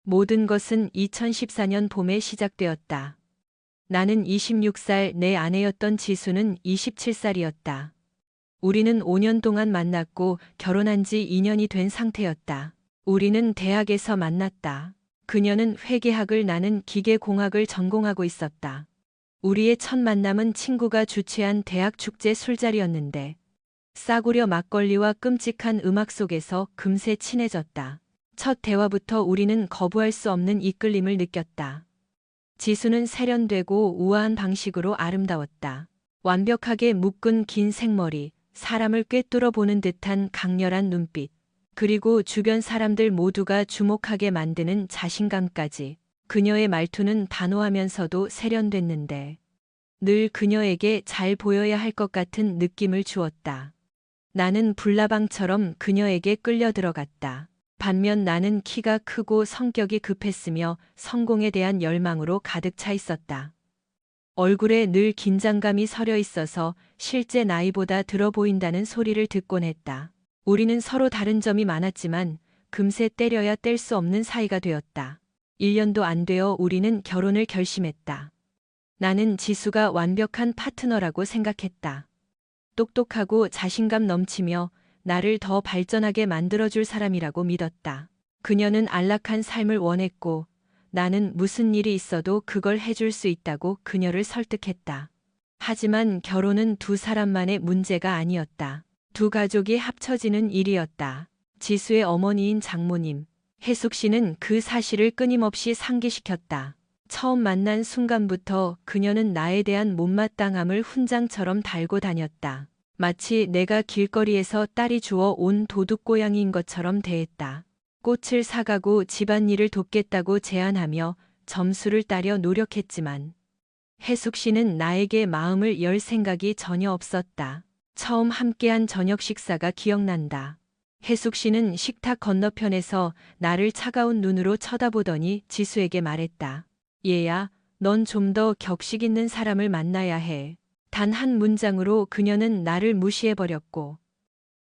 모든 것은 2014년 봄에 시작되었다. 나는 26살, 내 아내였던 지수는 27살이었다. 우리는 5년 동안 만났고 결혼한 지 2년이 된 상태였다. 우리는 대학에서 만났다. 그녀는 회계학을, 나는 기계공학을 전공하고 있었다. 우리의 첫 만남은 친구가 주최한 대학 축제 술자리였는데 싸구려 막걸리와 끔찍한 음악 속에서 금세 친해졌다. 첫 대화부터 우리는 거부할 수 없는 이끌림을 느꼈다. 지수는 세련되고 우아한 방식으로 아름다웠다. 완벽하게 묶은 긴 생머리, 사람을 꿰뚫어 보는 듯한 강렬한 눈빛, 그리고 주변 사람들 모두가 주목하게 만드는 자신감까지. 그녀의 말투는 단호하면서도 세련됐는데 늘 그녀에게 잘 보여야 할 것 같은 느낌을 주었다. 나는 불나방처럼 그녀에게 끌려 들어갔다. 반면 나는 키가 크고 성격이 급했으며 성공에 대한 열망으로 가득 차 있었다. 얼굴에 늘 긴장감이 서려 있어서 실제 나이보다 들어 보인다는 소리를 듣곤 했다. 우리는 서로 다른 점이 많았지만 금세 때려야 뗄 수 없는 사이가 되었다. 1년도 안 되어 우리는 결혼을 결심했다. 나는 지수가 완벽한 파트너라고 생각했다. 똑똑하고 자신감 넘치며 나를 더 발전하게 만들어줄 사람이라고 믿었다. 그녀는 안락한 삶을 원했고 나는 무슨 일이 있어도 그걸 해줄 수 있다고 그녀를 설득했다. 하지만 결혼은 두 사람만의 문제가 아니었다. 두 가족이 합쳐지는 일이었다. 지수의 어머니인 장모님, 혜숙 씨는 그 사실을 끊임없이 상기시켰다. 처음 만난 순간부터 그녀는 나에 대한 못마땅함을 훈장처럼 달고 다녔다. 마치 내가 길거리에서 딸이 주워 온 도둑고양이인 것처럼 대했다. 꽃을 사가고 집안일을 돕겠다고 제안하며 점수를 따려 노력했지만 혜숙 씨는 나에게 마음을 열 생각이 전혀 없었다. 처음 함께한 저녁 식사가 기억난다. 혜숙 씨는 식탁 건너편에서 나를 차가운 눈으로 쳐다보더니 지수에게 말했다. 얘야, 넌 좀 더 격식 있는 사람을 만나야 해. 단 한 문장으로 그녀는 나를 무시해버렸고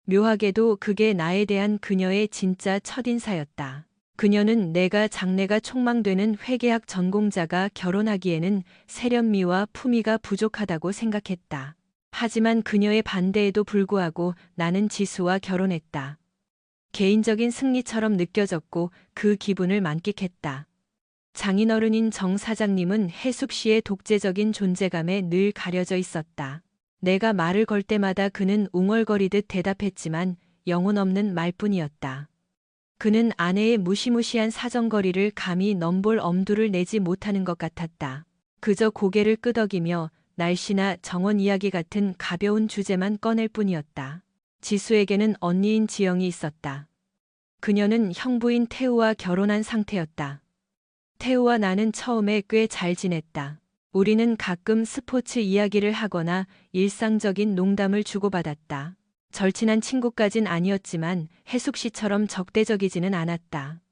묘하게도 그게 나에 대한 그녀의 진짜 첫인사였다. 그녀는 내가 장래가 촉망되는 회계학 전공자가 결혼하기에는 세련미와 품위가 부족하다고 생각했다. 하지만 그녀의 반대에도 불구하고 나는 지수와 결혼했다. 개인적인 승리처럼 느껴졌고 그 기분을 만끽했다. 장인어른인 정 사장님은 혜숙 씨의 독재적인 존재감에 늘 가려져 있었다. 내가 말을 걸 때마다 그는 웅얼거리듯 대답했지만 영혼 없는 말뿐이었다. 그는 아내의 무시무시한 사정거리를 감히 넘볼 엄두를 내지 못하는 것 같았다. 그저 고개를 끄덕이며 날씨나 정원 이야기 같은 가벼운 주제만 꺼낼 뿐이었다. 지수에게는 언니인 지영이 있었다. 그녀는 형부인 태우와 결혼한 상태였다. 태우와 나는 처음에 꽤 잘 지냈다. 우리는 가끔 스포츠 이야기를 하거나 일상적인 농담을 주고받았다. 절친한 친구까진 아니었지만 혜숙 씨처럼 적대적이지는 않았다.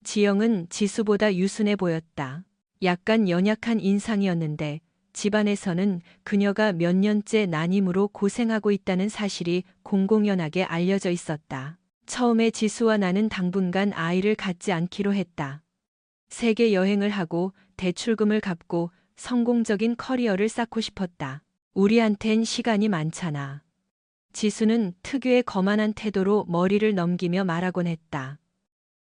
지영은 지수보다 유순해 보였다. 약간 연약한 인상이었는데 집안에서는 그녀가 몇 년째 난임으로 고생하고 있다는 사실이 공공연하게 알려져 있었다. 처음에 지수와 나는 당분간 아이를 갖지 않기로 했다. 세계 여행을 하고 대출금을 갚고 성공적인 커리어를 쌓고 싶었다. 우리한텐 시간이 많잖아. 지수는 특유의 거만한 태도로 머리를 넘기며 말하곤 했다.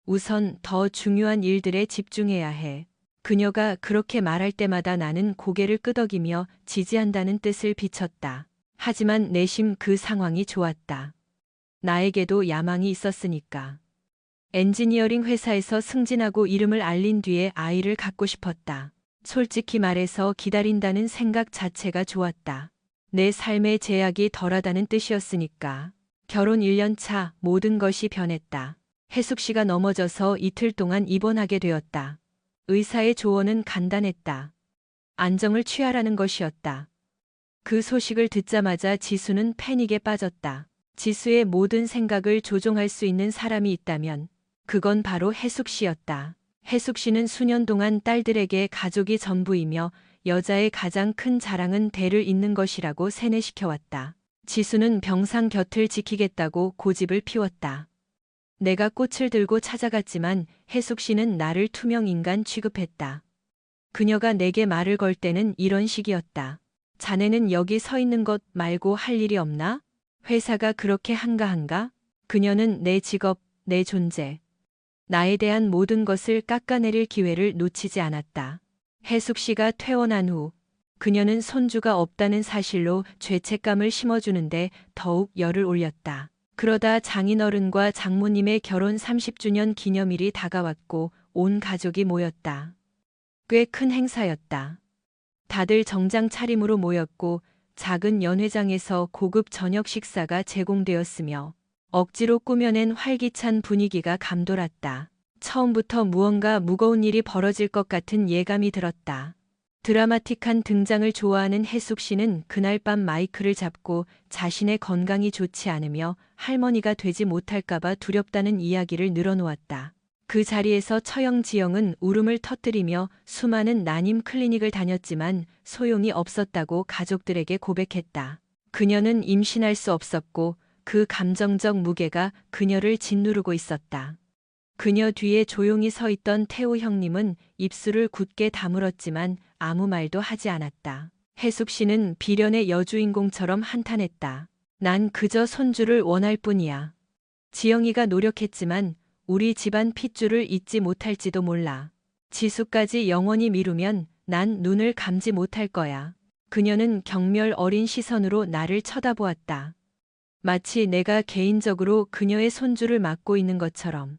우선 더 중요한 일들에 집중해야 해. 그녀가 그렇게 말할 때마다 나는 고개를 끄덕이며 지지한다는 뜻을 비쳤다. 하지만 내심 그 상황이 좋았다. 나에게도 야망이 있었으니까. 엔지니어링 회사에서 승진하고 이름을 알린 뒤에 아이를 갖고 싶었다. 솔직히 말해서 기다린다는 생각 자체가 좋았다. 내 삶의 제약이 덜하다는 뜻이었으니까. 결혼 1년 차 모든 것이 변했다. 혜숙 씨가 넘어져서 이틀 동안 입원하게 되었다. 의사의 조언은 간단했다. 안정을 취하라는 것이었다. 그 소식을 듣자마자 지수는 패닉에 빠졌다. 지수의 모든 생각을 조종할 수 있는 사람이 있다면 그건 바로 혜숙 씨였다. 혜숙 씨는 수년 동안 딸들에게 가족이 전부이며 여자의 가장 큰 자랑은 대를 잇는 것이라고 세뇌시켜왔다. 지수는 병상 곁을 지키겠다고 고집을 피웠다. 내가 꽃을 들고 찾아갔지만 혜숙 씨는 나를 투명 인간 취급했다. 그녀가 내게 말을 걸 때는 이런 식이었다. 자네는 여기 서 있는 것 말고 할 일이 없나? 회사가 그렇게 한가한가? 그녀는 내 직업, 내 존재, 나에 대한 모든 것을 깎아내릴 기회를 놓치지 않았다. 혜숙 씨가 퇴원한 후 그녀는 손주가 없다는 사실로 죄책감을 심어주는데 더욱 열을 올렸다. 그러다 장인어른과 장모님의 결혼 30주년 기념일이 다가왔고 온 가족이 모였다. 꽤 큰 행사였다. 다들 정장 차림으로 모였고 작은 연회장에서 고급 저녁 식사가 제공되었으며 억지로 꾸며낸 활기찬 분위기가 감돌았다. 처음부터 무언가 무거운 일이 벌어질 것 같은 예감이 들었다. 드라마틱한 등장을 좋아하는 혜숙 씨는 그날 밤 마이크를 잡고 자신의 건강이 좋지 않으며 할머니가 되지 못할까봐 두렵다는 이야기를 늘어놓았다. 그 자리에서 처형지영은 울음을 터뜨리며 수많은 난임 클리닉을 다녔지만 소용이 없었다고 가족들에게 고백했다. 그녀는 임신할 수 없었고 그 감정적 무게가 그녀를 짓누르고 있었다. 그녀 뒤에 조용히 서 있던 태호 형님은 입술을 굳게 다물었지만 아무 말도 하지 않았다. 혜숙 씨는 비련의 여주인공처럼 한탄했다. 난 그저 손주를 원할 뿐이야. 지영이가 노력했지만 우리 집안 핏줄을 잊지 못할지도 몰라. 지수까지 영원히 미루면 난 눈을 감지 못할 거야. 그녀는 경멸 어린 시선으로 나를 쳐다보았다. 마치 내가 개인적으로 그녀의 손주를 맡고 있는 것처럼.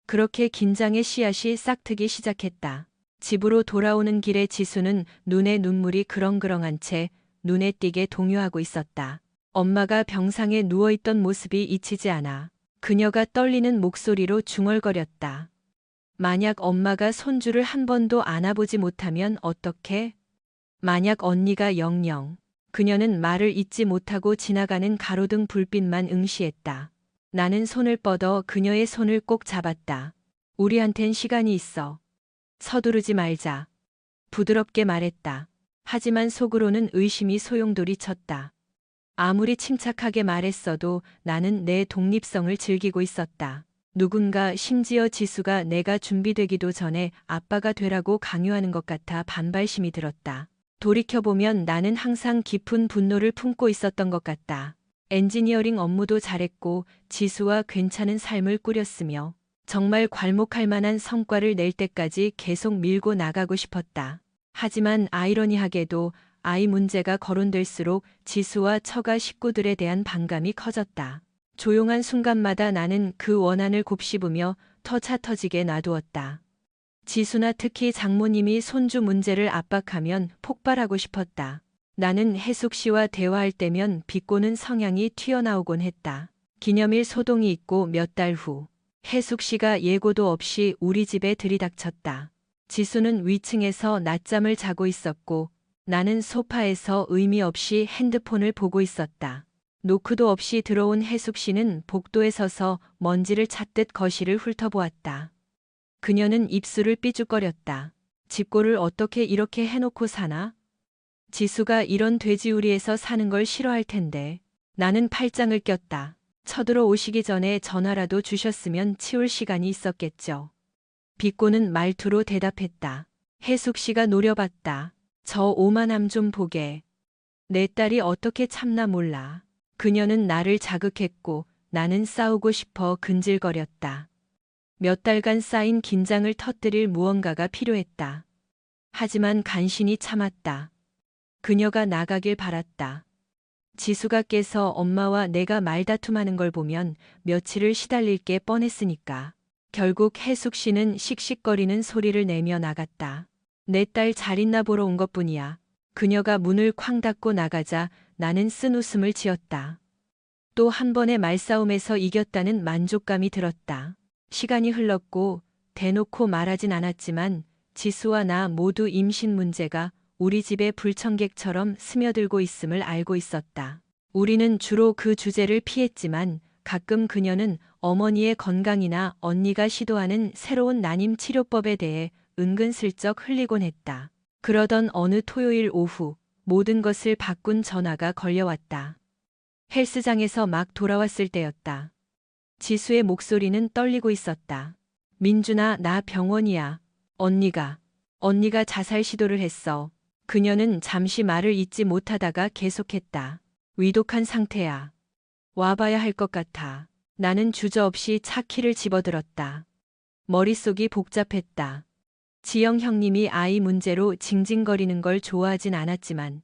그렇게 긴장의 씨앗이 싹트기 시작했다. 집으로 돌아오는 길에 지수는 눈에 눈물이 그렁그렁한 채 눈에 띄게 동요하고 있었다. 엄마가 병상에 누워있던 모습이 잊히지 않아. 그녀가 떨리는 목소리로 중얼거렸다. 만약 엄마가 손주를 한 번도 안아보지 못하면 어떡해? 만약 언니가 영영. 그녀는 말을 잇지 못하고 지나가는 가로등 불빛만 응시했다. 나는 손을 뻗어 그녀의 손을 꼭 잡았다. 우리한텐 시간이 있어. 서두르지 말자. 부드럽게 말했다. 하지만 속으로는 의심이 소용돌이 쳤다. 아무리 침착하게 말했어도 나는 내 독립성을 즐기고 있었다. 누군가, 심지어 지수가 내가 준비되기도 전에 아빠가 되라고 강요하는 것 같아 반발심이 들었다. 돌이켜보면 나는 항상 깊은 분노를 품고 있었던 것 같다. 엔지니어링 업무도 잘했고 지수와 괜찮은 삶을 꾸렸으며 정말 괄목할 만한 성과를 낼 때까지 계속 밀고 나가고 싶었다. 하지만 아이러니하게도 아이 문제가 거론될수록 지수와 처가 식구들에 대한 반감이 커졌다. 조용한 순간마다 나는 그 원한을 곱씹으며 터차 터지게 놔두었다. 지수나 특히 장모님이 손주 문제를 압박하면 폭발하고 싶었다. 나는 혜숙 씨와 대화할 때면 비꼬는 성향이 튀어나오곤 했다. 기념일 소동이 있고 몇 달 후 혜숙 씨가 예고도 없이 우리 집에 들이닥쳤다. 지수는 위층에서 낮잠을 자고 있었고 나는 소파에서 의미 없이 핸드폰을 보고 있었다. 노크도 없이 들어온 혜숙 씨는 복도에 서서 먼지를 찾듯 거실을 훑어보았다. 그녀는 입술을 삐죽거렸다. 집골을 어떻게 이렇게 해놓고 사나? 지수가 이런 돼지우리에서 사는 걸 싫어할 텐데. 나는 팔짱을 꼈다. 쳐들어 오시기 전에 전화라도 주셨으면 치울 시간이 있었겠죠. 비꼬는 말투로 대답했다. 혜숙 씨가 노려봤다. 저 오만함 좀 보게. 내 딸이 어떻게 참나 몰라. 그녀는 나를 자극했고 나는 싸우고 싶어 근질거렸다. 몇 달간 쌓인 긴장을 터뜨릴 무언가가 필요했다. 하지만 간신히 참았다. 그녀가 나가길 바랐다. 지수가 깨서 엄마와 내가 말다툼하는 걸 보면 며칠을 시달릴 게 뻔했으니까. 결국 혜숙 씨는 씩씩거리는 소리를 내며 나갔다. 내 딸 잘 있나 보러 온 것뿐이야. 그녀가 문을 쾅 닫고 나가자 나는 쓴웃음을 지었다. 또 한 번의 말싸움에서 이겼다는 만족감이 들었다. 시간이 흘렀고 대놓고 말하진 않았지만 지수와 나 모두 임신 문제가 우리 집의 불청객처럼 스며들고 있음을 알고 있었다. 우리는 주로 그 주제를 피했지만 가끔 그녀는 어머니의 건강이나 언니가 시도하는 새로운 난임 치료법에 대해 은근슬쩍 흘리곤 했다. 그러던 어느 토요일 오후 모든 것을 바꾼 전화가 걸려왔다. 헬스장에서 막 돌아왔을 때였다. 지수의 목소리는 떨리고 있었다. 민준아, 나 병원이야. 언니가 자살 시도를 했어. 그녀는 잠시 말을 잇지 못하다가 계속했다. 위독한 상태야. 와봐야 할 것 같아. 나는 주저없이 차 키를 집어들었다. 머릿속이 복잡했다. 지영 형님이 아이 문제로 징징거리는 걸 좋아하진 않았지만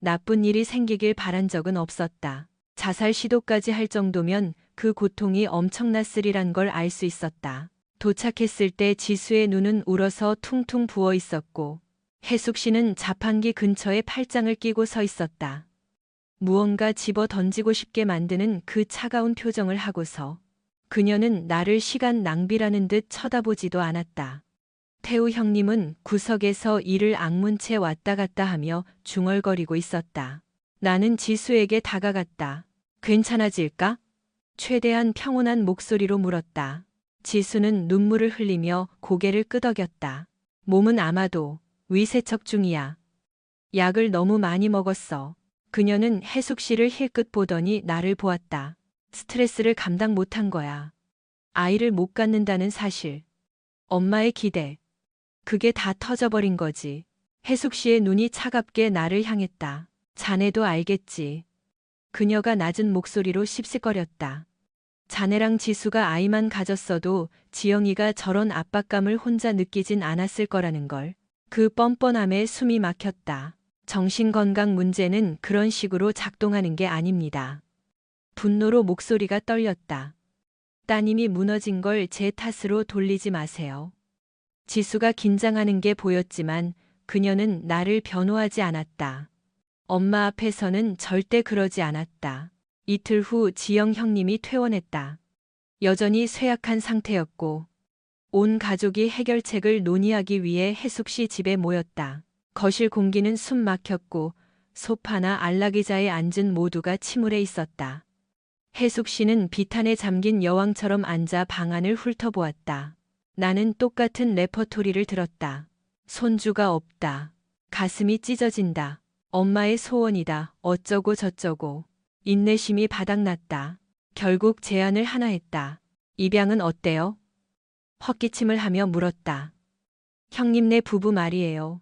나쁜 일이 생기길 바란 적은 없었다. 자살 시도까지 할 정도면 그 고통이 엄청났으리란 걸 알 수 있었다. 도착했을 때 지수의 눈은 울어서 퉁퉁 부어 있었고 혜숙 씨는 자판기 근처에 팔짱을 끼고 서 있었다. 무언가 집어 던지고 싶게 만드는 그 차가운 표정을 하고서 그녀는 나를 시간 낭비라는 듯 쳐다보지도 않았다. 태우 형님은 구석에서 이를 악문 채 왔다 갔다 하며 중얼거리고 있었다. 나는 지수에게 다가갔다. 괜찮아질까? 최대한 평온한 목소리로 물었다. 지수는 눈물을 흘리며 고개를 끄덕였다. 몸은 아마도 위세척 중이야. 약을 너무 많이 먹었어. 그녀는 혜숙 씨를 힐끗 보더니 나를 보았다. 스트레스를 감당 못한 거야. 아이를 못 갖는다는 사실. 엄마의 기대. 그게 다 터져버린 거지. 혜숙 씨의 눈이 차갑게 나를 향했다. 자네도 알겠지. 그녀가 낮은 목소리로 씹씹거렸다. 자네랑 지수가 아이만 가졌어도 지영이가 저런 압박감을 혼자 느끼진 않았을 거라는 걸. 그 뻔뻔함에 숨이 막혔다. 정신건강 문제는 그런 식으로 작동하는 게 아닙니다. 분노로 목소리가 떨렸다. 따님이 무너진 걸 제 탓으로 돌리지 마세요. 지수가 긴장하는 게 보였지만 그녀는 나를 변호하지 않았다. 엄마 앞에서는 절대 그러지 않았다. 이틀 후 지영 형님이 퇴원했다. 여전히 쇠약한 상태였고 온 가족이 해결책을 논의하기 위해 혜숙 씨 집에 모였다. 거실 공기는 숨 막혔고 소파나 안락의자에 앉은 모두가 침울해 있었다. 혜숙 씨는 비탄에 잠긴 여왕처럼 앉아 방안을 훑어보았다. 나는 똑같은 레퍼토리를 들었다. 손주가 없다. 가슴이 찢어진다. 엄마의 소원이다. 어쩌고 저쩌고. 인내심이 바닥났다. 결국 제안을 하나 했다. 입양은 어때요? 헛기침을 하며 물었다. 형님네 부부 말이에요.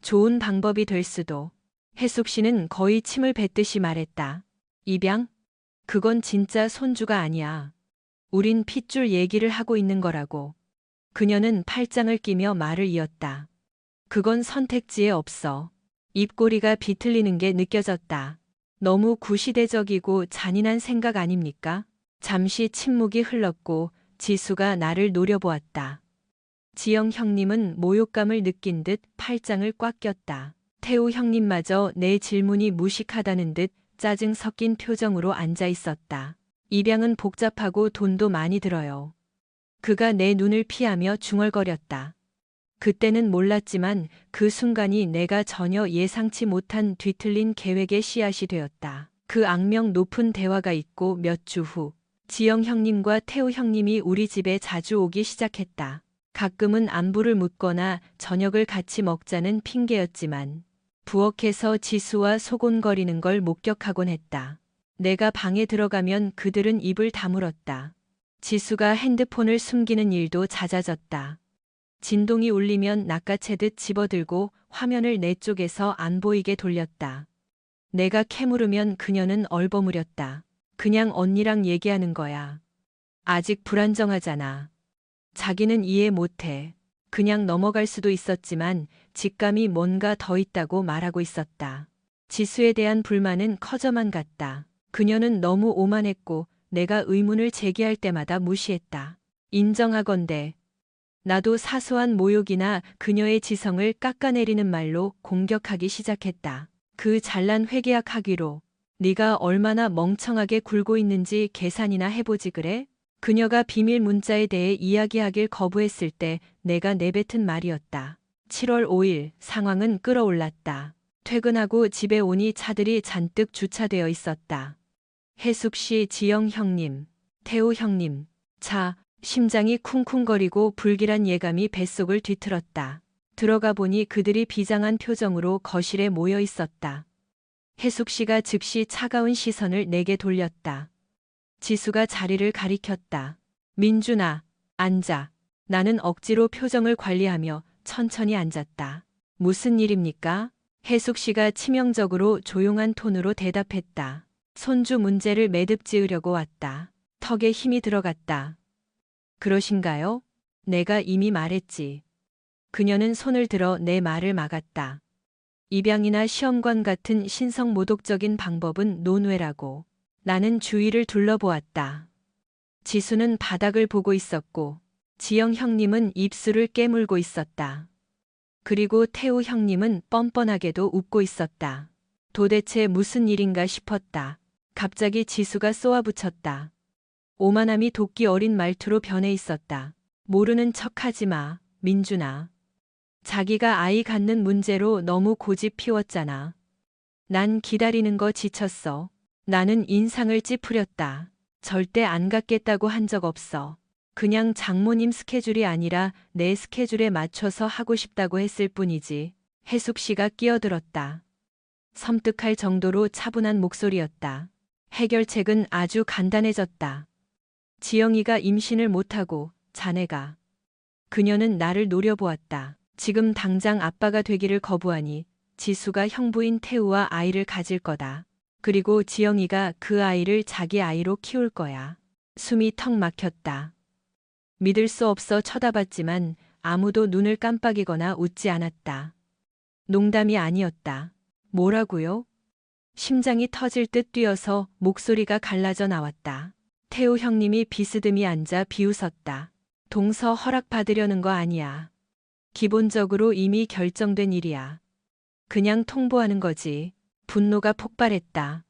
좋은 방법이 될 수도. 혜숙 씨는 거의 침을 뱉듯이 말했다. 입양? 그건 진짜 손주가 아니야. 우린 핏줄 얘기를 하고 있는 거라고. 그녀는 팔짱을 끼며 말을 이었다. 그건 선택지에 없어. 입꼬리가 비틀리는 게 느껴졌다. 너무 구시대적이고 잔인한 생각 아닙니까? 잠시 침묵이 흘렀고 지수가 나를 노려보았다. 지영 형님은 모욕감을 느낀 듯 팔짱을 꽉 꼈다. 태우 형님마저 내 질문이 무식하다는 듯 짜증 섞인 표정으로 앉아 있었다. 입양은 복잡하고 돈도 많이 들어요. 그가 내 눈을 피하며 중얼거렸다. 그때는 몰랐지만 그 순간이 내가 전혀 예상치 못한 뒤틀린 계획의 씨앗이 되었다. 그 악명 높은 대화가 있고 몇 주 후 지영 형님과 태우 형님이 우리 집에 자주 오기 시작했다. 가끔은 안부를 묻거나 저녁을 같이 먹자는 핑계였지만 부엌에서 지수와 소곤거리는 걸 목격하곤 했다. 내가 방에 들어가면 그들은 입을 다물었다. 지수가 핸드폰을 숨기는 일도 잦아졌다. 진동이 울리면 낚아채듯 집어들고 화면을 내 쪽에서 안 보이게 돌렸다. 내가 캐물으면 그녀는 얼버무렸다. 그냥 언니랑 얘기하는 거야. 아직 불안정하잖아. 자기는 이해 못해. 그냥 넘어갈 수도 있었지만 직감이 뭔가 더 있다고 말하고 있었다. 지수에 대한 불만은 커져만 갔다. 그녀는 너무 오만했고 내가 의문을 제기할 때마다 무시했다. 인정하건대 나도 사소한 모욕이나 그녀의 지성을 깎아내리는 말로 공격하기 시작했다. 그 잘난 회계약하기로 네가 얼마나 멍청하게 굴고 있는지 계산이나 해보지 그래? 그녀가 비밀 문자에 대해 이야기하길 거부했을 때 내가 내뱉은 말이었다. 7월 5일 상황은 끌어올랐다. 퇴근하고 집에 오니 차들이 잔뜩 주차되어 있었다. 혜숙 씨, 지영 형님, 태우 형님. 심장이 쿵쿵거리고 불길한 예감이 뱃속을 뒤틀었다. 들어가 보니 그들이 비장한 표정으로 거실에 모여 있었다. 혜숙 씨가 즉시 차가운 시선을 내게 돌렸다. 지수가 자리를 가리켰다. 민준아, 앉아. 나는 억지로 표정을 관리하며 천천히 앉았다. 무슨 일입니까? 혜숙 씨가 치명적으로 조용한 톤으로 대답했다. 손주 문제를 매듭 지으려고 왔다. 턱에 힘이 들어갔다. 그러신가요? 내가 이미 말했지. 그녀는 손을 들어 내 말을 막았다. 입양이나 시험관 같은 신성모독적인 방법은 논외라고. 나는 주위를 둘러보았다. 지수는 바닥을 보고 있었고, 지영 형님은 입술을 깨물고 있었다. 그리고 태우 형님은 뻔뻔하게도 웃고 있었다. 도대체 무슨 일인가 싶었다. 갑자기 지수가 쏘아붙였다. 오만함이 도끼 어린 말투로 변해 있었다. 모르는 척하지 마, 민준아. 자기가 아이 갖는 문제로 너무 고집 피웠잖아. 난 기다리는 거 지쳤어. 나는 인상을 찌푸렸다. 절대 안 갖겠다고 한 적 없어. 그냥 장모님 스케줄이 아니라 내 스케줄에 맞춰서 하고 싶다고 했을 뿐이지. 혜숙 씨가 끼어들었다. 섬뜩할 정도로 차분한 목소리였다. 해결책은 아주 간단해졌다. 지영이가 임신을 못하고 자네가. 그녀는 나를 노려보았다. 지금 당장 아빠가 되기를 거부하니 지수가 형부인 태우와 아이를 가질 거다. 그리고 지영이가 그 아이를 자기 아이로 키울 거야. 숨이 턱 막혔다. 믿을 수 없어 쳐다봤지만 아무도 눈을 깜빡이거나 웃지 않았다. 농담이 아니었다. 뭐라고요? 심장이 터질 듯 뛰어서 목소리가 갈라져 나왔다. 태우 형님이 비스듬히 앉아 비웃었다. 동서 허락받으려는 거 아니야. 기본적으로 이미 결정된 일이야. 그냥 통보하는 거지. 분노가 폭발했다.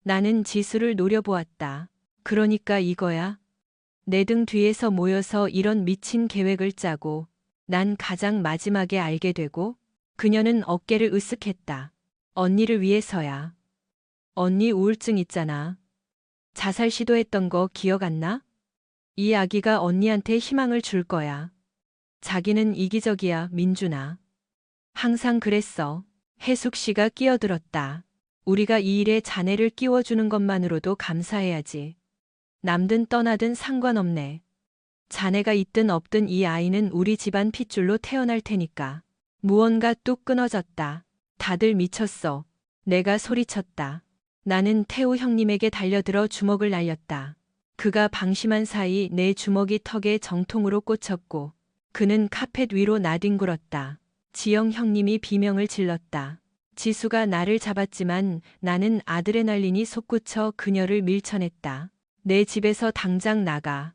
나는 지수를 노려보았다. 그러니까 이거야. 내 등 뒤에서 모여서 이런 미친 계획을 짜고 난 가장 마지막에 알게 되고 그녀는 어깨를 으쓱했다. 언니를 위해서야. 언니 우울증 있잖아. 자살 시도했던 거 기억 안 나? 이 아기가 언니한테 희망을 줄 거야. 자기는 이기적이야, 민준아. 항상 그랬어. 혜숙 씨가 끼어들었다. 우리가 이 일에 자네를 끼워주는 것만으로도 감사해야지. 남든 떠나든 상관없네. 자네가 있든 없든 이 아이는 우리 집안 핏줄로 태어날 테니까. 무언가 뚝 끊어졌다. 다들 미쳤어. 내가 소리쳤다. 나는 태우 형님에게 달려들어 주먹을 날렸다. 그가 방심한 사이 내 주먹이 턱에 정통으로 꽂혔고 그는 카펫 위로 나뒹굴었다. 지영 형님이 비명을 질렀다. 지수가 나를 잡았지만 나는 아드레날린이 솟구쳐 그녀를 밀쳐냈다. 내 집에서 당장 나가.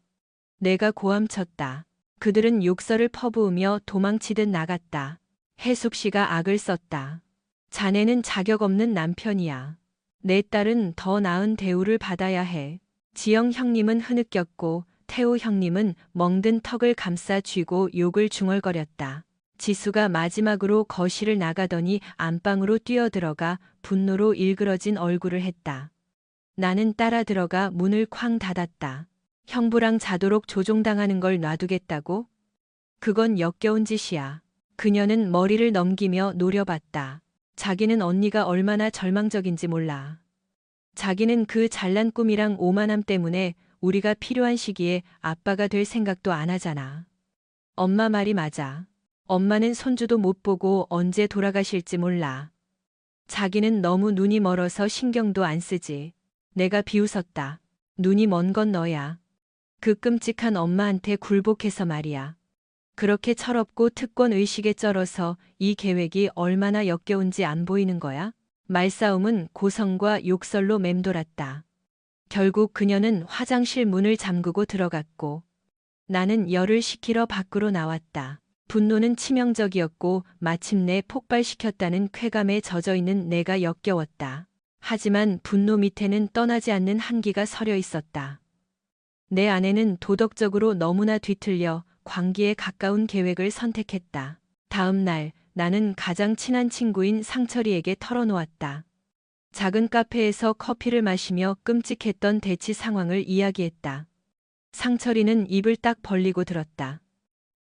내가 고함쳤다. 그들은 욕설을 퍼부으며 도망치듯 나갔다. 혜숙 씨가 악을 썼다. 자네는 자격 없는 남편이야. 내 딸은 더 나은 대우를 받아야 해. 지영 형님은 흐느꼈고 태우 형님은 멍든 턱을 감싸 쥐고 욕을 중얼거렸다. 지수가 마지막으로 거실을 나가더니 안방으로 뛰어들어가 분노로 일그러진 얼굴을 했다. 나는 따라 들어가 문을 쾅 닫았다. 형부랑 자도록 조종당하는 걸 놔두겠다고? 그건 역겨운 짓이야. 그녀는 머리를 넘기며 노려봤다. 자기는 언니가 얼마나 절망적인지 몰라. 자기는 그 잘난 꿈이랑 오만함 때문에 우리가 필요한 시기에 아빠가 될 생각도 안 하잖아. 엄마 말이 맞아. 엄마는 손주도 못 보고 언제 돌아가실지 몰라. 자기는 너무 눈이 멀어서 신경도 안 쓰지. 내가 비웃었다. 눈이 먼 건 너야. 그 끔찍한 엄마한테 굴복해서 말이야. 그렇게 철없고 특권 의식에 쩔어서 이 계획이 얼마나 역겨운지 안 보이는 거야? 말싸움은 고성과 욕설로 맴돌았다. 결국 그녀는 화장실 문을 잠그고 들어갔고 나는 열을 식히러 밖으로 나왔다. 분노는 치명적이었고 마침내 폭발시켰다는 쾌감에 젖어있는 내가 역겨웠다. 하지만 분노 밑에는 떠나지 않는 한기가 서려 있었다. 내 아내는 도덕적으로 너무나 뒤틀려 광기에 가까운 계획을 선택했다. 다음 날 나는 가장 친한 친구인 상철이에게 털어놓았다. 작은 카페에서 커피를 마시며 끔찍했던 대치 상황을 이야기했다. 상철이는 입을 딱 벌리고 들었다.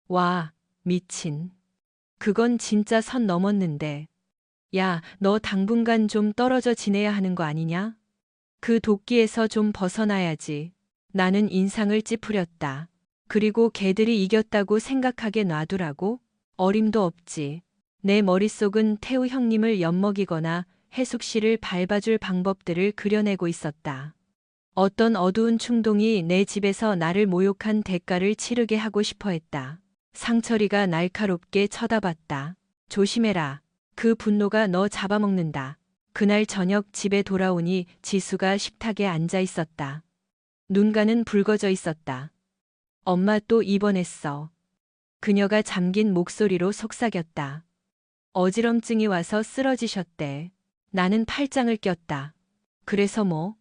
와, 미친. 그건 진짜 선 넘었는데. 야, 너 당분간 좀 떨어져 지내야 하는 거 아니냐? 그 도끼에서 좀 벗어나야지. 나는 인상을 찌푸렸다. 그리고 걔들이 이겼다고 생각하게 놔두라고? 어림도 없지. 내 머릿속은 태우 형님을 엿먹이거나 해숙 씨를 밟아줄 방법들을 그려내고 있었다. 어떤 어두운 충동이 내 집에서 나를 모욕한 대가를 치르게 하고 싶어 했다. 상철이가 날카롭게 쳐다봤다. 조심해라. 그 분노가 너 잡아먹는다. 그날 저녁 집에 돌아오니 지수가 식탁에 앉아 있었다. 눈가는 붉어져 있었다. 엄마 또 입원했어. 그녀가 잠긴 목소리로 속삭였다. 어지럼증이 와서 쓰러지셨대. 나는 팔짱을 꼈다. 그래서 뭐?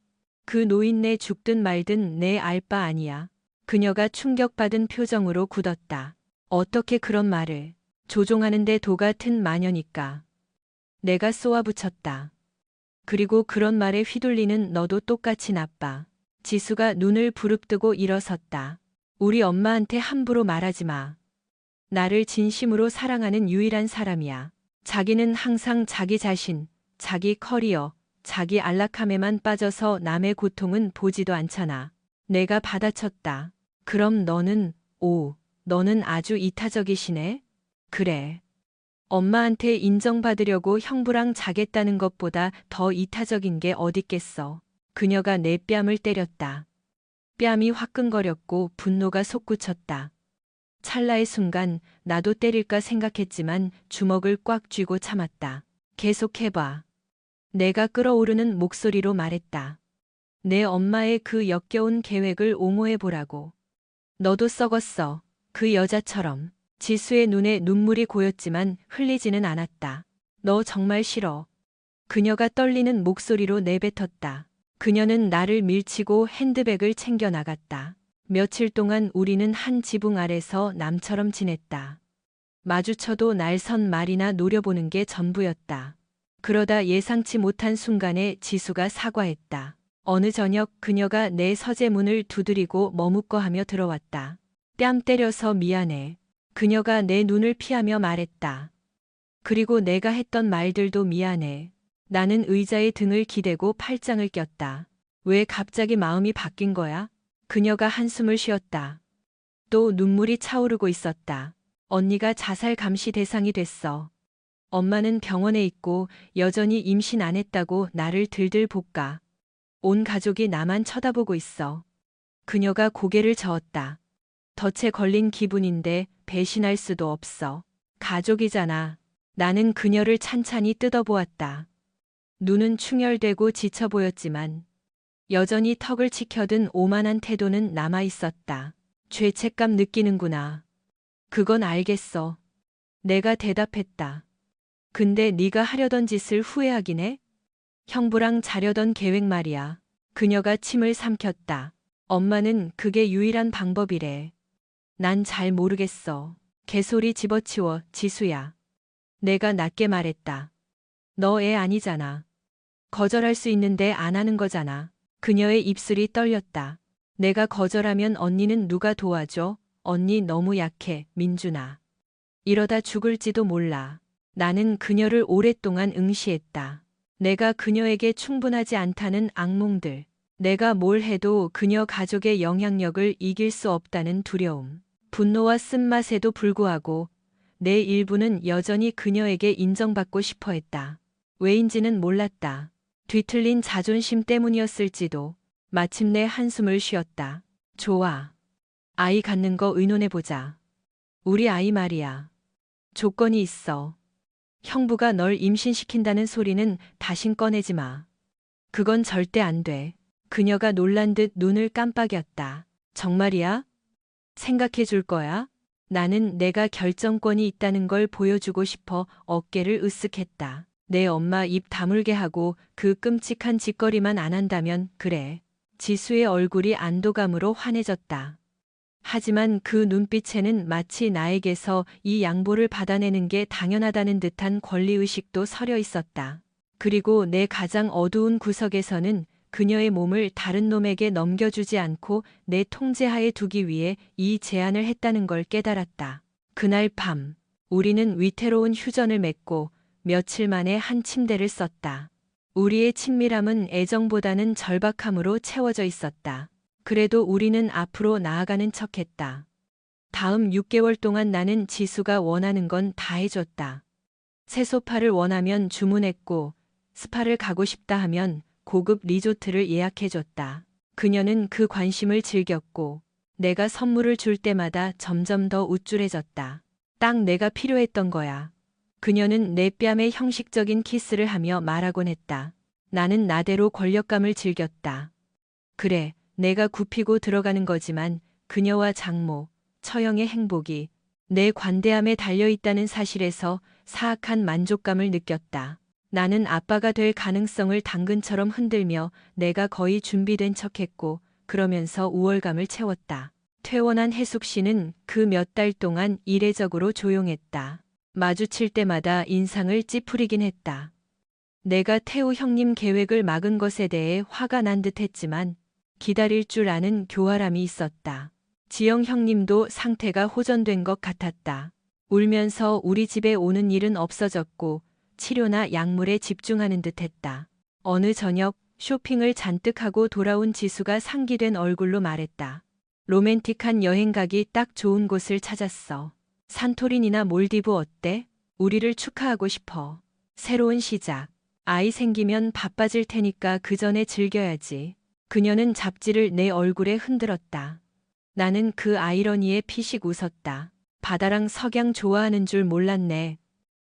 그 노인네 죽든 말든 내 알 바 아니야. 그녀가 충격받은 표정으로 굳었다. 어떻게 그런 말을. 조종하는데 도 같은 마녀니까. 내가 쏘아붙였다. 그리고 그런 말에 휘둘리는 너도 똑같이 나빠. 지수가 눈을 부릅뜨고 일어섰다. 우리 엄마한테 함부로 말하지 마. 나를 진심으로 사랑하는 유일한 사람이야. 자기는 항상 자기 자신, 자기 커리어, 자기 안락함에만 빠져서 남의 고통은 보지도 않잖아. 내가 받아쳤다. 그럼 너는 아주 이타적이시네? 그래. 엄마한테 인정받으려고 형부랑 자겠다는 것보다 더 이타적인 게 어딨겠어. 그녀가 내 뺨을 때렸다. 뺨이 화끈거렸고 분노가 솟구쳤다. 찰나의 순간 나도 때릴까 생각했지만 주먹을 꽉 쥐고 참았다. 계속해봐. 내가 끓어오르는 목소리로 말했다. 내 엄마의 그 역겨운 계획을 옹호해보라고. 너도 썩었어. 그 여자처럼. 지수의 눈에 눈물이 고였지만 흘리지는 않았다. 너 정말 싫어. 그녀가 떨리는 목소리로 내뱉었다. 그녀는 나를 밀치고 핸드백을 챙겨 나갔다. 며칠 동안 우리는 한 지붕 아래서 남처럼 지냈다. 마주쳐도 날선 말이나 노려보는 게 전부였다. 그러다 예상치 못한 순간에 지수가 사과했다. 어느 저녁 그녀가 내 서재문을 두드리고 머뭇거하며 들어왔다. 뺨 때려서 미안해. 그녀가 내 눈을 피하며 말했다. 그리고 내가 했던 말들도 미안해. 나는 의자에 등을 기대고 팔짱을 꼈다. 왜 갑자기 마음이 바뀐 거야? 그녀가 한숨을 쉬었다. 또 눈물이 차오르고 있었다. 언니가 자살 감시 대상이 됐어. 엄마는 병원에 있고 여전히 임신 안 했다고 나를 들들 볶아. 온 가족이 나만 쳐다보고 있어. 그녀가 고개를 저었다. 덫에 걸린 기분인데 배신할 수도 없어. 가족이잖아. 나는 그녀를 찬찬히 뜯어보았다. 눈은 충혈되고 지쳐 보였지만 여전히 턱을 치켜든 오만한 태도는 남아 있었다. 죄책감 느끼는구나. 그건 알겠어. 내가 대답했다. 근데 네가 하려던 짓을 후회하긴 해? 형부랑 자려던 계획 말이야. 그녀가 침을 삼켰다. 엄마는 그게 유일한 방법이래. 난 잘 모르겠어. 개소리 집어치워, 지수야. 내가 낮게 말했다. 너 애 아니잖아. 거절할 수 있는데 안 하는 거잖아. 그녀의 입술이 떨렸다. 내가 거절하면 언니는 누가 도와줘? 언니 너무 약해, 민준아. 이러다 죽을지도 몰라. 나는 그녀를 오랫동안 응시했다. 내가 그녀에게 충분하지 않다는 악몽들. 내가 뭘 해도 그녀 가족의 영향력을 이길 수 없다는 두려움. 분노와 쓴맛에도 불구하고 내 일부는 여전히 그녀에게 인정받고 싶어 했다. 왜인지는 몰랐다. 뒤틀린 자존심 때문이었을지도. 마침내 한숨을 쉬었다. 좋아. 아이 갖는 거 의논해보자. 우리 아이 말이야. 조건이 있어. 형부가 널 임신시킨다는 소리는 다신 꺼내지 마. 그건 절대 안 돼. 그녀가 놀란 듯 눈을 깜빡였다. 정말이야? 생각해 줄 거야? 나는 내가 결정권이 있다는 걸 보여주고 싶어 어깨를 으쓱했다. 내 엄마 입 다물게 하고 그 끔찍한 짓거리만 안 한다면 그래. 지수의 얼굴이 안도감으로 환해졌다. 하지만 그 눈빛에는 마치 나에게서 이 양보를 받아내는 게 당연하다는 듯한 권리의식도 서려 있었다. 그리고 내 가장 어두운 구석에서는 그녀의 몸을 다른 놈에게 넘겨주지 않고 내 통제하에 두기 위해 이 제안을 했다는 걸 깨달았다. 그날 밤, 우리는 위태로운 휴전을 맺고 며칠 만에 한 침대를 썼다. 우리의 친밀함은 애정보다는 절박함으로 채워져 있었다. 그래도 우리는 앞으로 나아가는 척했다. 다음 6개월 동안 나는 지수가 원하는 건 다 해줬다. 새 소파를 원하면 주문했고, 스파를 가고 싶다 하면 고급 리조트를 예약해줬다. 그녀는 그 관심을 즐겼고, 내가 선물을 줄 때마다 점점 더 우쭐해졌다. 딱 내가 필요했던 거야. 그녀는 내 뺨에 형식적인 키스를 하며 말하곤 했다. 나는 나대로 권력감을 즐겼다. 그래, 내가 굽히고 들어가는 거지만 그녀와 장모, 처형의 행복이 내 관대함에 달려있다는 사실에서 사악한 만족감을 느꼈다. 나는 아빠가 될 가능성을 당근처럼 흔들며 내가 거의 준비된 척했고 그러면서 우월감을 채웠다. 퇴원한 혜숙 씨는 그 몇 달 동안 이례적으로 조용했다. 마주칠 때마다 인상을 찌푸리긴 했다. 내가 태우 형님 계획을 막은 것에 대해 화가 난 듯했지만 기다릴 줄 아는 교활함이 있었다. 지영 형님도 상태가 호전된 것 같았다. 울면서 우리 집에 오는 일은 없어졌고 치료나 약물에 집중하는 듯했다. 어느 저녁 쇼핑을 잔뜩 하고 돌아온 지수가 상기된 얼굴로 말했다. 로맨틱한 여행 가기 딱 좋은 곳을 찾았어. 산토리니나 몰디브 어때? 우리를 축하하고 싶어. 새로운 시작. 아이 생기면 바빠질 테니까 그 전에 즐겨야지. 그녀는 잡지를 내 얼굴에 흔들었다. 나는 그 아이러니에 피식 웃었다. 바다랑 석양 좋아하는 줄 몰랐네.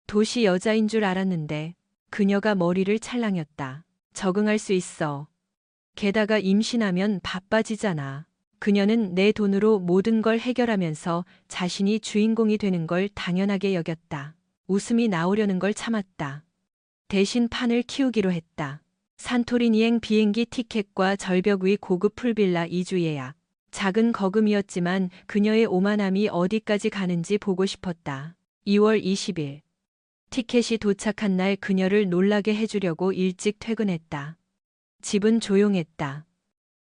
도시 여자인 줄 알았는데 그녀가 머리를 찰랑였다. 적응할 수 있어. 게다가 임신하면 바빠지잖아. 그녀는 내 돈으로 모든 걸 해결하면서 자신이 주인공이 되는 걸 당연하게 여겼다. 웃음이 나오려는 걸 참았다. 대신 판을 키우기로 했다. 산토리니행 비행기 티켓과 절벽 위 고급 풀빌라 2주 예약. 작은 거금이었지만 그녀의 오만함이 어디까지 가는지 보고 싶었다. 2월 20일. 티켓이 도착한 날 그녀를 놀라게 해주려고 일찍 퇴근했다. 집은 조용했다.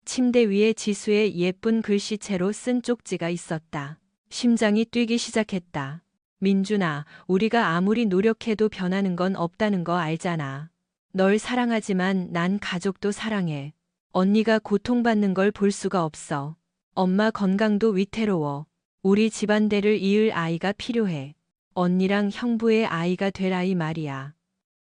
침대 위에 지수의 예쁜 글씨체로 쓴 쪽지가 있었다. 심장이 뛰기 시작했다. 민준아, 우리가 아무리 노력해도 변하는 건 없다는 거 알잖아. 널 사랑하지만 난 가족도 사랑해. 언니가 고통받는 걸 볼 수가 없어. 엄마 건강도 위태로워. 우리 집안대를 이을 아이가 필요해. 언니랑 형부의 아이가 될 아이 말이야.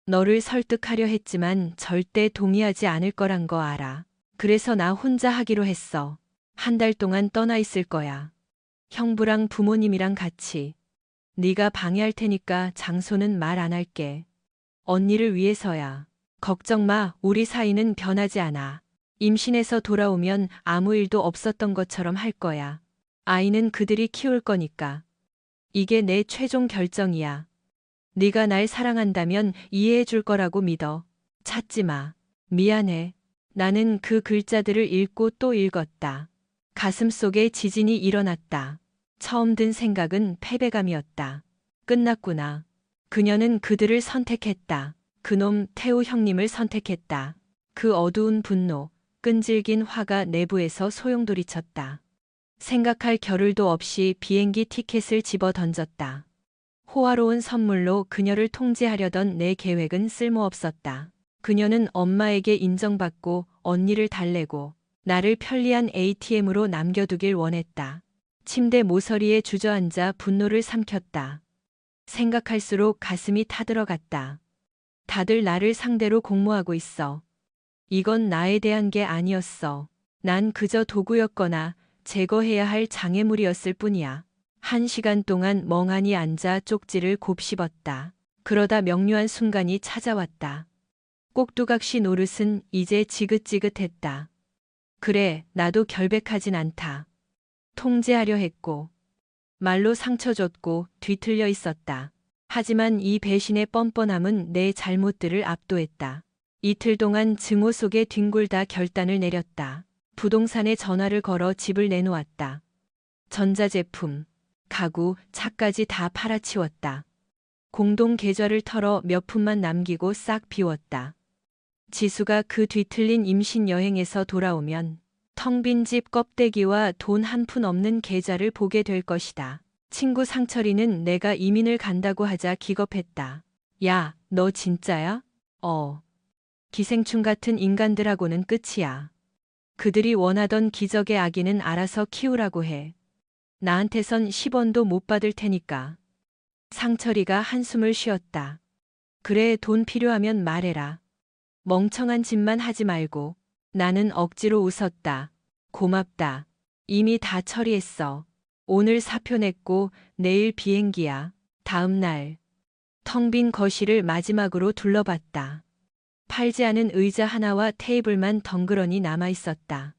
너를 설득하려 했지만 절대 동의하지 않을 거란 거 알아. 그래서 나 혼자 하기로 했어. 한 달 동안 떠나 있을 거야. 형부랑 부모님이랑 같이. 네가 방해할 테니까 장소는 말 안 할게. 언니를 위해서야. 걱정 마, 우리 사이는 변하지 않아. 임신해서 돌아오면 아무 일도 없었던 것처럼 할 거야. 아이는 그들이 키울 거니까. 이게 내 최종 결정이야. 네가 날 사랑한다면 이해해 줄 거라고 믿어. 찾지 마. 미안해. 나는 그 글자들을 읽고 또 읽었다. 가슴 속에 지진이 일어났다. 처음 든 생각은 패배감이었다. 끝났구나. 그녀는 그들을 선택했다. 그놈 태우 형님을 선택했다. 그 어두운 분노, 끈질긴 화가 내부에서 소용돌이쳤다. 생각할 겨를도 없이 비행기 티켓을 집어 던졌다. 호화로운 선물로 그녀를 통제하려던 내 계획은 쓸모없었다. 그녀는 엄마에게 인정받고 언니를 달래고 나를 편리한 ATM으로 남겨두길 원했다. 침대 모서리에 주저앉아 분노를 삼켰다. 생각할수록 가슴이 타들어갔다. 다들 나를 상대로 공모하고 있어. 이건 나에 대한 게 아니었어. 난 그저 도구였거나 제거해야 할 장애물이었을 뿐이야. 1시간 동안 멍하니 앉아 쪽지를 곱씹었다. 그러다 명료한 순간이 찾아왔다. 꼭두각시 노릇은 이제 지긋지긋했다. 그래, 나도 결백하진 않다. 통제하려 했고, 말로 상처 줬고 뒤틀려 있었다. 하지만 이 배신의 뻔뻔함은 내 잘못들을 압도했다. 이틀 동안 증오 속에 뒹굴다 결단을 내렸다. 부동산에 전화를 걸어 집을 내놓았다. 전자제품, 가구, 차까지 다 팔아치웠다. 공동 계좌를 털어 몇 푼만 남기고 싹 비웠다. 지수가 그 뒤틀린 임신 여행에서 돌아오면 텅 빈 집 껍데기와 돈 한 푼 없는 계좌를 보게 될 것이다. 친구 상철이는 내가 이민을 간다고 하자 기겁했다. 야, 너 진짜야? 기생충 같은 인간들하고는 끝이야. 그들이 원하던 기적의 아기는 알아서 키우라고 해. 나한테선 10원도 못 받을 테니까. 상철이가 한숨을 쉬었다. 그래, 돈 필요하면 말해라. 멍청한 짓만 하지 말고. 나는 억지로 웃었다. 고맙다. 이미 다 처리했어. 오늘 사표 냈고 내일 비행기야. 다음 날. 텅 빈 거실을 마지막으로 둘러봤다. 팔지 않은 의자 하나와 테이블만 덩그러니 남아 있었다.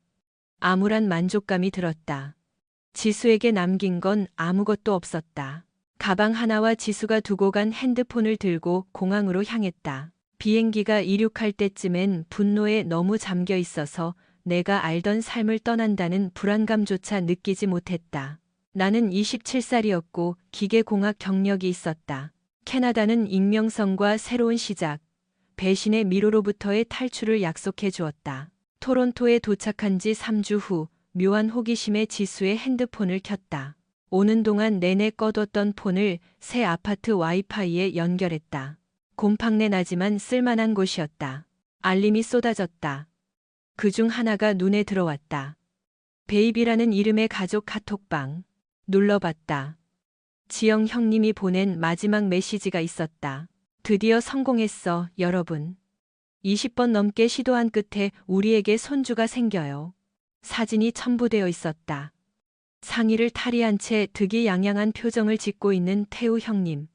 암울한 만족감이 들었다. 지수에게 남긴 건 아무것도 없었다. 가방 하나와 지수가 두고 간 핸드폰을 들고 공항으로 향했다. 비행기가 이륙할 때쯤엔 분노에 너무 잠겨 있어서 내가 알던 삶을 떠난다는 불안감조차 느끼지 못했다. 나는 27살이었고 기계공학 경력이 있었다. 캐나다는 익명성과 새로운 시작, 배신의 미로로부터의 탈출을 약속해 주었다. 토론토에 도착한 지 3주 후 묘한 호기심에 지수의 핸드폰을 켰다. 오는 동안 내내 꺼뒀던 폰을 새 아파트 와이파이에 연결했다. 곰팡내 나지만 쓸만한 곳이었다. 알림이 쏟아졌다. 그중 하나가 눈에 들어왔다. 베이비라는 이름의 가족 카톡방. 눌러봤다. 지영 형님이 보낸 마지막 메시지가 있었다. 드디어 성공했어, 여러분. 20번 넘게 시도한 끝에 우리에게 손주가 생겨요. 사진이 첨부되어 있었다. 상의를 탈의한 채 득이양양한 표정을 짓고 있는 태우 형님.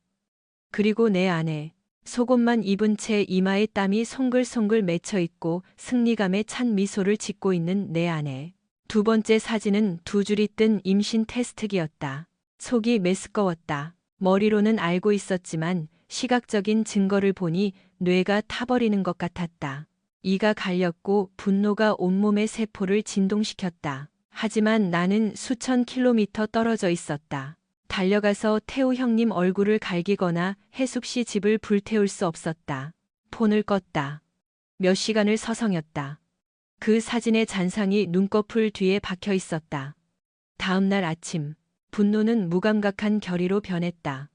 그리고 내 아내. 속옷만 입은 채 이마에 땀이 송글송글 맺혀 있고 승리감에 찬 미소를 짓고 있는 내 아내. 두 번째 사진은 두 줄이 뜬 임신 테스트기였다. 속이 메스꺼웠다. 머리로는 알고 있었지만 시각적인 증거를 보니 뇌가 타버리는 것 같았다. 이가 갈렸고 분노가 온몸의 세포를 진동시켰다. 하지만 나는 수천 킬로미터 떨어져 있었다. 달려가서 태우 형님 얼굴을 갈기거나 혜숙 씨 집을 불태울 수 없었다. 폰을 껐다. 몇 시간을 서성였다. 그 사진의 잔상이 눈꺼풀 뒤에 박혀 있었다. 다음 날 아침, 분노는 무감각한 결의로 변했다.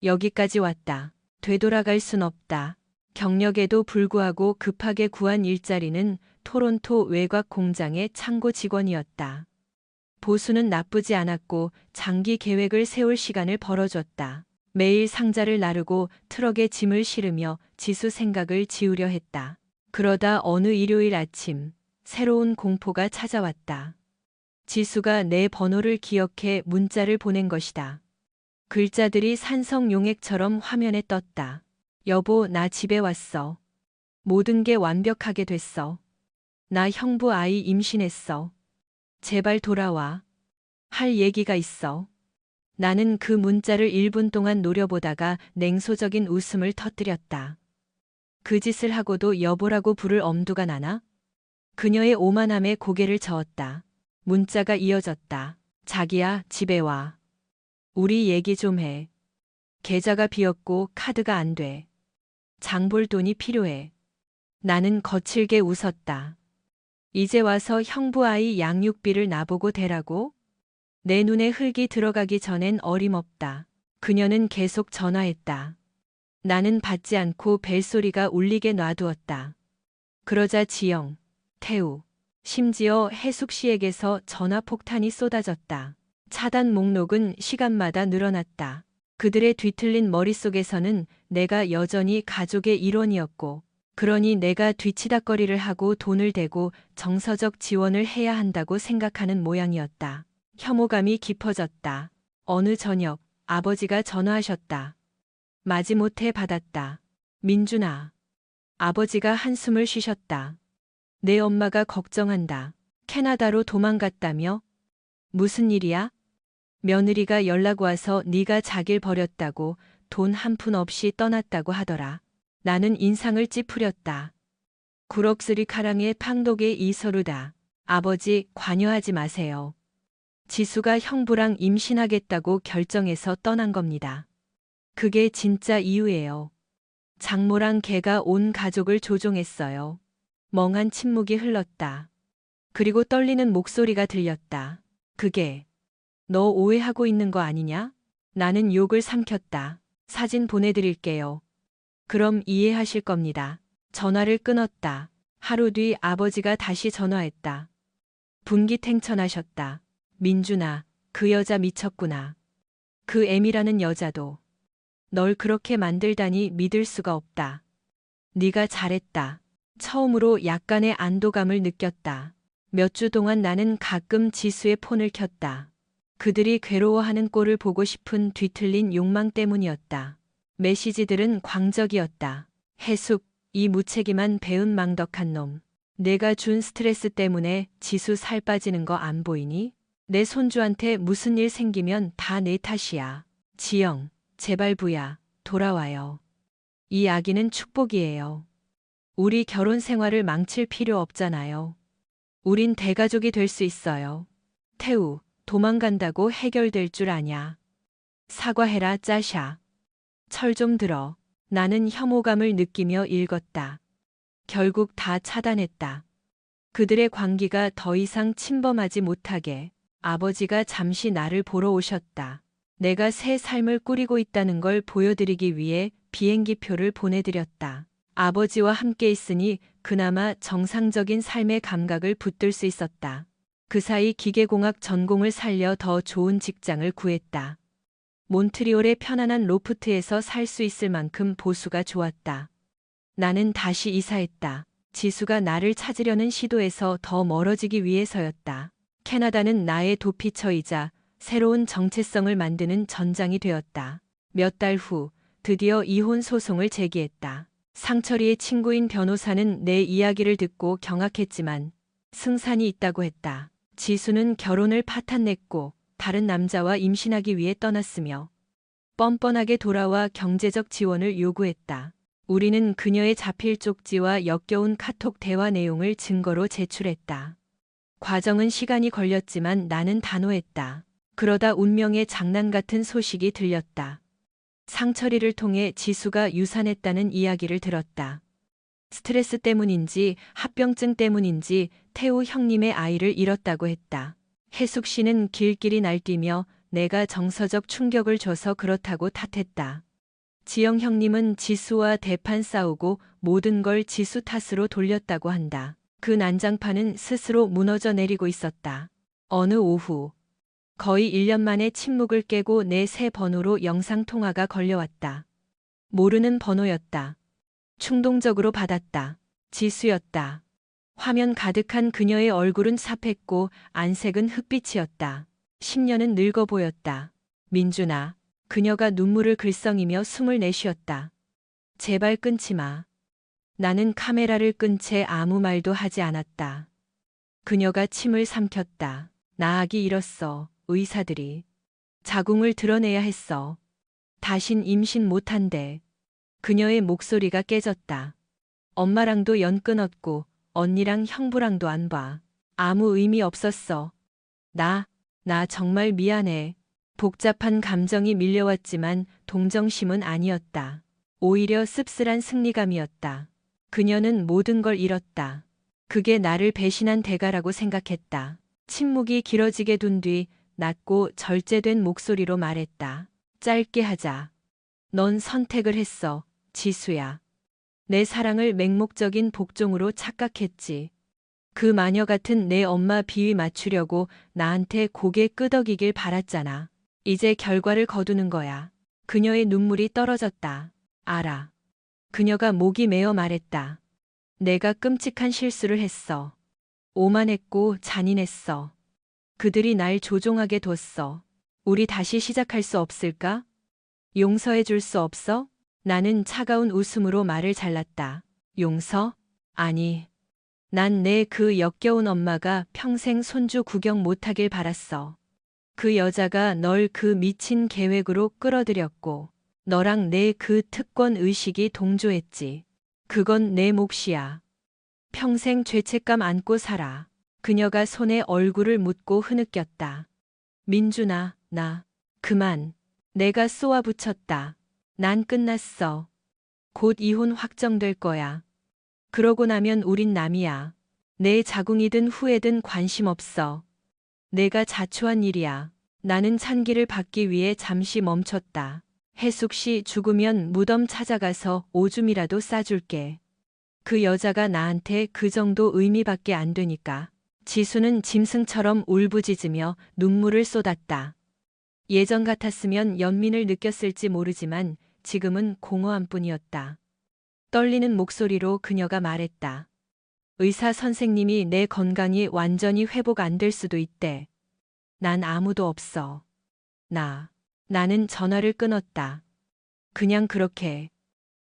여기까지 왔다. 되돌아갈 순 없다. 경력에도 불구하고 급하게 구한 일자리는 토론토 외곽 공장의 창고 직원이었다. 보수는 나쁘지 않았고 장기 계획을 세울 시간을 벌어줬다. 매일 상자를 나르고 트럭에 짐을 실으며 지수 생각을 지우려 했다. 그러다 어느 일요일 아침 새로운 공포가 찾아왔다. 지수가 내 번호를 기억해 문자를 보낸 것이다. 글자들이 산성용액처럼 화면에 떴다. 여보, 나 집에 왔어. 모든 게 완벽하게 됐어. 나 형부 아이 임신했어. 제발 돌아와. 할 얘기가 있어. 나는 그 문자를 1분 동안 노려보다가 냉소적인 웃음을 터뜨렸다. 그 짓을 하고도 여보라고 부를 엄두가 나나? 그녀의 오만함에 고개를 저었다. 문자가 이어졌다. 자기야, 집에 와. 우리 얘기 좀 해. 계좌가 비었고 카드가 안 돼. 장볼 돈이 필요해. 나는 거칠게 웃었다. 이제 와서 형부 아이 양육비를 나보고 대라고? 내 눈에 흙이 들어가기 전엔 어림없다. 그녀는 계속 전화했다. 나는 받지 않고 벨소리가 울리게 놔두었다. 그러자 지영, 태우, 심지어 혜숙 씨에게서 전화 폭탄이 쏟아졌다. 차단 목록은 시간마다 늘어났다. 그들의 뒤틀린 머릿속에서는 내가 여전히 가족의 일원이었고, 그러니 내가 뒤치다꺼리를 하고 돈을 대고 정서적 지원을 해야 한다고 생각하는 모양이었다. 혐오감이 깊어졌다. 어느 저녁 아버지가 전화하셨다. 마지못해 받았다. 민준아. 아버지가 한숨을 쉬셨다. 내 엄마가 걱정한다. 캐나다로 도망갔다며? 무슨 일이야? 며느리가 연락 와서 네가 자길 버렸다고 돈 한 푼 없이 떠났다고 하더라. 나는 인상을 찌푸렸다. 구럭스리카랑의 팡독의 이서루다. 아버지, 관여하지 마세요. 지수가 형부랑 임신하겠다고 결정해서 떠난 겁니다. 그게 진짜 이유예요. 장모랑 걔가 온 가족을 조종했어요. 멍한 침묵이 흘렀다. 그리고 떨리는 목소리가 들렸다. 그게 너 오해하고 있는 거 아니냐? 나는 욕을 삼켰다. 사진 보내드릴게요. 그럼 이해하실 겁니다. 전화를 끊었다. 하루 뒤 아버지가 다시 전화했다. 분기탱천하셨다. 민준아, 그 여자 미쳤구나. 그 애미라는 여자도 널 그렇게 만들다니 믿을 수가 없다. 네가 잘했다. 처음으로 약간의 안도감을 느꼈다. 몇 주 동안 나는 가끔 지수의 폰을 켰다. 그들이 괴로워하는 꼴을 보고 싶은 뒤틀린 욕망 때문이었다. 메시지들은 광적이었다. 해숙, 이 무책임한 배은망덕한 놈. 내가 준 스트레스 때문에 지수 살 빠지는 거 안 보이니? 내 손주한테 무슨 일 생기면 다 내 탓이야. 지영, 제발 부야, 돌아와요. 이 아기는 축복이에요. 우리 결혼 생활을 망칠 필요 없잖아요. 우린 대가족이 될 수 있어요. 태우, 도망간다고 해결될 줄 아냐. 사과해라, 짜샤. 철 좀 들어. 나는 혐오감을 느끼며 읽었다. 결국 다 차단했다. 그들의 관계가 더 이상 침범하지 못하게 아버지가 잠시 나를 보러 오셨다. 내가 새 삶을 꾸리고 있다는 걸 보여드리기 위해 비행기표를 보내드렸다. 아버지와 함께 있으니 그나마 정상적인 삶의 감각을 붙들 수 있었다. 그 사이 기계공학 전공을 살려 더 좋은 직장을 구했다. 몬트리올의 편안한 로프트에서 살 수 있을 만큼 보수가 좋았다. 나는 다시 이사했다. 지수가 나를 찾으려는 시도에서 더 멀어지기 위해서였다. 캐나다는 나의 도피처이자 새로운 정체성을 만드는 전장이 되었다. 몇 달 후 드디어 이혼 소송을 제기했다. 상철이의 친구인 변호사는 내 이야기를 듣고 경악했지만 승산이 있다고 했다. 지수는 결혼을 파탄냈고 다른 남자와 임신하기 위해 떠났으며 뻔뻔하게 돌아와 경제적 지원을 요구했다. 우리는 그녀의 자필 쪽지와 역겨운 카톡 대화 내용을 증거로 제출했다. 과정은 시간이 걸렸지만 나는 단호했다. 그러다 운명의 장난 같은 소식이 들렸다. 상철이를 통해 지수가 유산했다는 이야기를 들었다. 스트레스 때문인지 합병증 때문인지 태우 형님의 아이를 잃었다고 했다. 해숙 씨는 길길이 날뛰며 내가 정서적 충격을 줘서 그렇다고 탓했다. 지영 형님은 지수와 대판 싸우고 모든 걸 지수 탓으로 돌렸다고 한다. 그 난장판은 스스로 무너져 내리고 있었다. 어느 오후 거의 1년 만에 침묵을 깨고 내 새 번호로 영상통화가 걸려왔다. 모르는 번호였다. 충동적으로 받았다. 지수였다. 화면 가득한 그녀의 얼굴은 삽했고 안색은 흑빛이었다. 10년은 늙어 보였다. 민준아. 그녀가 눈물을 글썽이며 숨을 내쉬었다. 제발 끊지 마. 나는 카메라를 끈 채 아무 말도 하지 않았다. 그녀가 침을 삼켰다. 나 아기 잃었어. 의사들이. 자궁을 드러내야 했어. 다신 임신 못한대. 그녀의 목소리가 깨졌다. 엄마랑도 연 끊었고 언니랑 형부랑도 안 봐. 아무 의미 없었어. 나 정말 미안해. 복잡한 감정이 밀려왔지만 동정심은 아니었다. 오히려 씁쓸한 승리감이었다. 그녀는 모든 걸 잃었다. 그게 나를 배신한 대가라고 생각했다. 침묵이 길어지게 둔 뒤 낮고 절제된 목소리로 말했다. 짧게 하자. 넌 선택을 했어, 지수야. 내 사랑을 맹목적인 복종으로 착각했지. 그 마녀 같은 내 엄마 비위 맞추려고 나한테 고개 끄덕이길 바랐잖아. 이제 결과를 거두는 거야. 그녀의 눈물이 떨어졌다. 알아. 그녀가 목이 메어 말했다. 내가 끔찍한 실수를 했어. 오만했고 잔인했어. 그들이 날 조종하게 뒀어. 우리 다시 시작할 수 없을까? 용서해 줄 수 없어? 나는 차가운 웃음으로 말을 잘랐다. 용서? 아니. 난 내 그 역겨운 엄마가 평생 손주 구경 못하길 바랐어. 그 여자가 널 그 미친 계획으로 끌어들였고 너랑 내 그 특권 의식이 동조했지. 그건 내 몫이야. 평생 죄책감 안고 살아. 그녀가 손에 얼굴을 묻고 흐느꼈다. 민준아, 나 그만. 내가 쏘아붙였다. 난 끝났어. 곧 이혼 확정될 거야. 그러고 나면 우린 남이야. 내 자궁이든 후회든 관심 없어. 내가 자초한 일이야. 나는 찬기를 받기 위해 잠시 멈췄다. 해숙 씨 죽으면 무덤 찾아가서 오줌이라도 싸줄게. 그 여자가 나한테 그 정도 의미밖에 안 되니까. 지수는 짐승처럼 울부짖으며 눈물을 쏟았다. 예전 같았으면 연민을 느꼈을지 모르지만 지금은 공허함 뿐이었다. 떨리는 목소리로 그녀가 말했다. 의사 선생님이 내 건강이 완전히 회복 안 될 수도 있대. 난 아무도 없어. 나는 전화를 끊었다. 그냥 그렇게.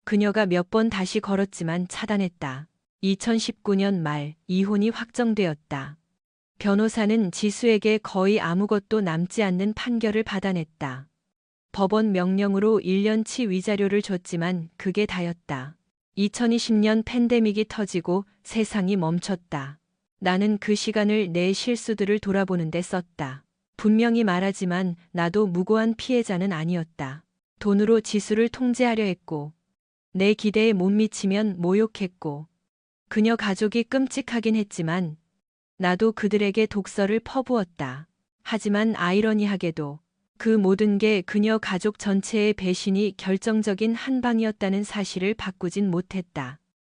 그녀가 몇 번 다시 걸었지만 차단했다. 2019년 말 이혼이 확정되었다. 변호사는 지수에게 거의 아무것도 남지 않는 판결을 받아냈다. 법원 명령으로 1년치 위자료를 줬지만 그게 다였다. 2020년 팬데믹이 터지고 세상이 멈췄다. 나는 그 시간을 내 실수들을 돌아보는데 썼다. 분명히 말하지만 나도 무고한 피해자는 아니었다. 돈으로 지수를 통제하려 했고, 내 기대에 못 미치면 모욕했고, 그녀 가족이 끔찍하긴 했지만, 나도 그들에게 독서를 퍼부었다. 하지만 아이러니하게도 그 모든 게 그녀 가족 전체의 배신이 결정적인 한 방이었다는 사실을 바꾸진 못했다.